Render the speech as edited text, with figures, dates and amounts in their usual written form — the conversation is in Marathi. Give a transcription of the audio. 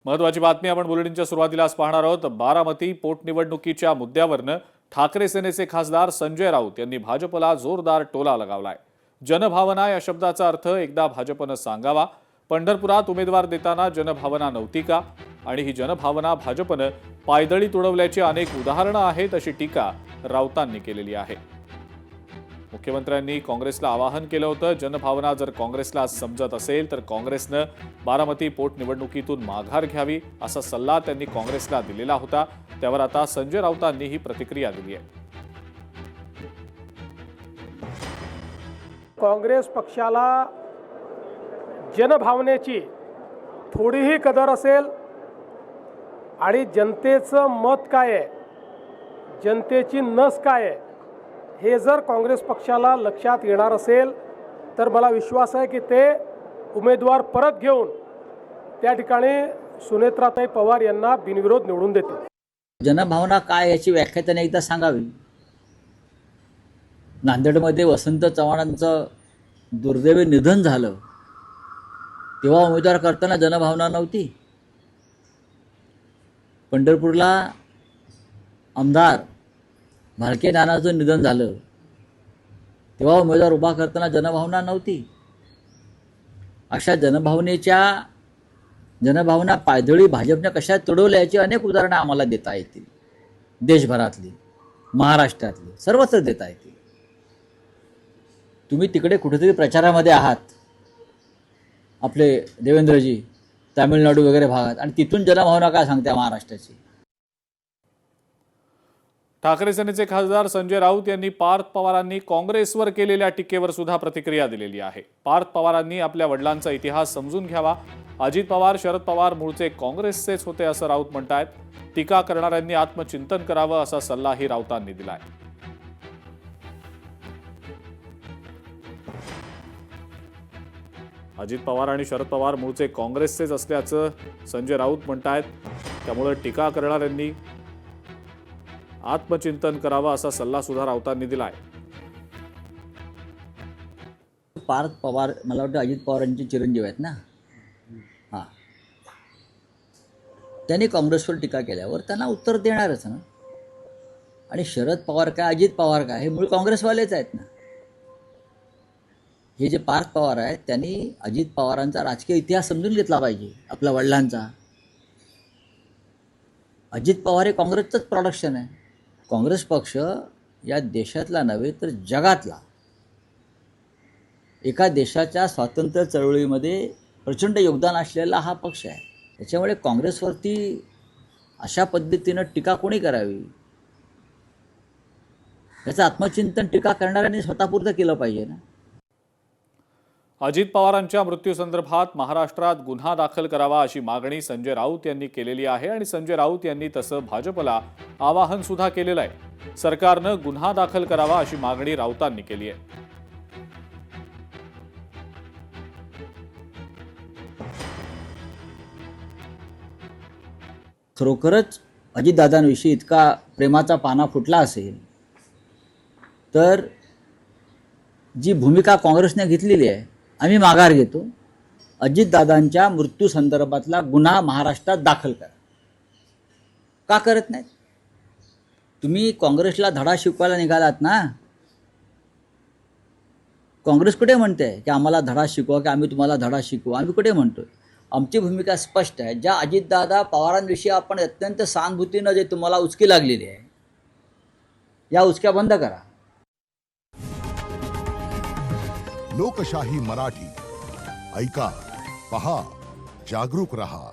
महत्वाची बातमी आपण बुलेटिनच्या सुरुवातीलाच पाहणार आहोत। बारामती पोटनिवडणुकीच्या मुद्द्यावरनं ठाकरे सेनेचे खासदार संजय राऊत यांनी भाजपला जोरदार टोला लगावलाय। जनभावना या शब्दाचा अर्थ एकदा भाजपनं सांगावा। पंढरपुरात उमेदवार देताना जनभावना नव्हती का आणि ही जनभावना भाजपनं पायदळी तुडवल्याची अनेक उदाहरणं आहेत अशी टीका राऊतांनी केलेली आहे। मुख्यमंत्र्यांनी काँग्रेसला आवाहन केलं होतं, जनभावना जर काँग्रेसला समजत असेल तर काँग्रेसनं बारामती पोटनिवडणुकीतून माघार घ्यावी असा सल्ला त्यांनी काँग्रेसला दिलेला होता। त्यावर आता संजय राऊतांनी ही प्रतिक्रिया दिली आहे। काँग्रेस पक्षाला जनभावनेची थोडीही कदर असेल आणि जनतेचं मत काय आहे, जनतेची नस काय आहे हे जर काँग्रेस पक्षाला लक्षात येणार असेल तर मला विश्वास आहे की ते उमेदवार परत घेऊन त्या ठिकाणी सुनेत्राताई पवार यांना बिनविरोध निवडून देतील। जनभावना काय याची व्याख्या त्याने एकदा सांगावी। नांदेडमध्ये वसंत चव्हाणांचं दुर्दैवी निधन झालं तेव्हा उमेदवार करताना जनभावना नव्हती। पंढरपूरला आमदार भालके नानाचं निधन झालं तेव्हा उमेदवार उभा करताना जनभावना नव्हती। अशा जनभावना पायदळी भाजपने कशा तुडवल्या याची अनेक उदाहरणं आम्हाला देता येतील। देशभरातली, महाराष्ट्रातली, सर्वत्र देता येतील। तुम्ही तिकडे कुठेतरी प्रचारामध्ये आहात, आपले देवेंद्रजी तामिळनाडू वगैरे भागात, आणि तिथून जनभावना काय सांगते महाराष्ट्राची। ठाकरे सेनेचे खासदार संजय राऊत यांनी पार्थ पवारांनी काँग्रेसवर केलेल्या टीकेवर सुद्धा प्रतिक्रिया दिलेली आहे। पार्थ पवारांनी आपल्या वडिलांचा इतिहास समजून घ्यावा। अजित पवार, शरद पवार मूळचे काँग्रेसचेच होते असं राऊत म्हणतायत। टीका करणाऱ्यांनी आत्मचिंतन करावं असा सल्लाही राऊतांनी दिलाय। अजित पवार आणि शरद पवार मूळचे काँग्रेसचेच असल्याचं संजय राऊत म्हणतायत। त्यामुळे टीका करणाऱ्यांनी आत्मचिंतन करावं असा सल्ला सुद्धा राऊतांनी दिलाय। पार्थ पवार मला वाटतं अजित पवारांचे चिरंजीव आहेत ना। हां, त्यांनी काँग्रेसवर टीका केल्यावर त्यांना उत्तर देणारच ना। आणि शरद पवार काय, अजित पवार काय, हे मूळ काँग्रेसवालेच आहेत ना। हे जे पार्थ पवार आहेत त्यांनी अजित पवारांचा राजकीय इतिहास समजून घेतला पाहिजे, आपल्या वडिलांचा। अजित पवार हे काँग्रेसचंच प्रोडक्शन आहे। काँग्रेस पक्ष या देशातला नव्हे तर जगातला, एका देशाच्या स्वातंत्र्य चळवळीमध्ये प्रचंड योगदान असलेला हा पक्ष आहे। त्याच्यामुळे काँग्रेसवरती अशा पद्धतीनं टीका कोणी करावी याचं आत्मचिंतन टीका करणाऱ्यांनी स्वतःपुरतं केलं पाहिजे ना। अजित पवारांच्या मृत्यूसंदर्भात महाराष्ट्रात गुन्हा दाखल करावा अशी मागणी संजय राऊत यांनी केलेली आहे आणि संजय राऊत यांनी तसं भाजपला आवाहन सुद्धा केलेलं आहे। सरकारनं गुन्हा दाखल करावा अशी मागणी राऊतांनी केली आहे। खरोखरच अजितदादांविषयी इतका प्रेमाचा पाना फुटला असेल तर जी भूमिका काँग्रेसने घेतलेली आहे, आम्ही माघार घेतो, अजितदादांच्या मृत्यू संदर्भातला गुन्हा महाराष्ट्रात दाखल करा। का करत नाहीत? तुम्ही काँग्रेसला धडा शिकवायला निघालात ना। काँग्रेस कुठे म्हणते की आम्हाला धडा शिकवा, की आम्ही तुम्हाला धडा शिकवू? आम्ही कुठे म्हणतोय? आमची भूमिका स्पष्ट आहे। ज्या अजितदादा पवारांविषयी आपण अत्यंत सहानुभूतीनं जे तुम्हाला उचकी लागलेली आहे, या उचक्या बंद करा। लोकशाही मराठी ऐका, पहा, जागरूक रहा।